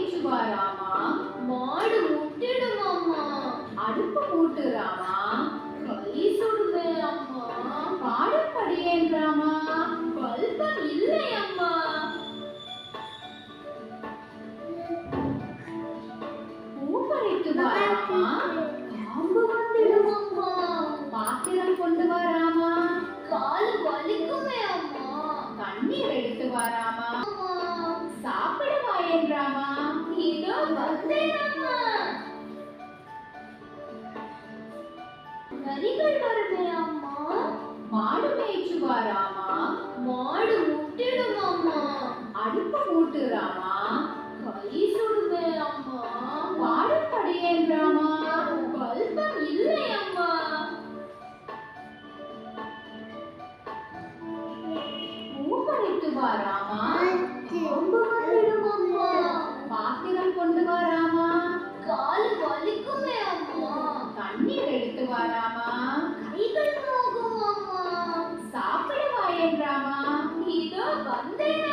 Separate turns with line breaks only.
மேய்ச்சு வா ராமா.
மாடு முட்டிடும் அம்மா.
அடுப்பு மூட்டு ராமா.
கை சுடுமே அம்மா.
பாடம் படியேன் ராமா.
பல்பம் இல்லை அம்மா.
பூ பறித்து வா ராமா.
காம்பு வந்துடும் அம்மா.
பாத்திரம் கொண்டு வா ராமா.
கால் வலிக்குமே அம்மா.
தண்ணீர் எடுத்து வா ராமா.
அம்மா,
சாப்பிட வாயேன் ராமா.
இதோ வந்தேன் அம்மா. நரிகள் வருமே அம்மா.
மாடு மேய்ச்சு வா ராமா.
மாடு முட்டிடும் அம்மா.
அடுப்பு மூட்டு ராமா.
கை சுடுமே அம்மா.
பாடம் படியேன் ராமா.
பல்பம் இல்லை அம்மா.
பூ பறித்து வா ராமா.
காம்பு வந்துடும் அம்மா.
பாத்திரம் கொண்டு வா ராமா.
கால் வலிக்குமே அம்மா.
தண்ணீர் எடுத்து வா ராமா.
கைகள் நோகும் அம்மா.
சாப்பிட வாயேன் ராமா.
இதோ வந்தேன்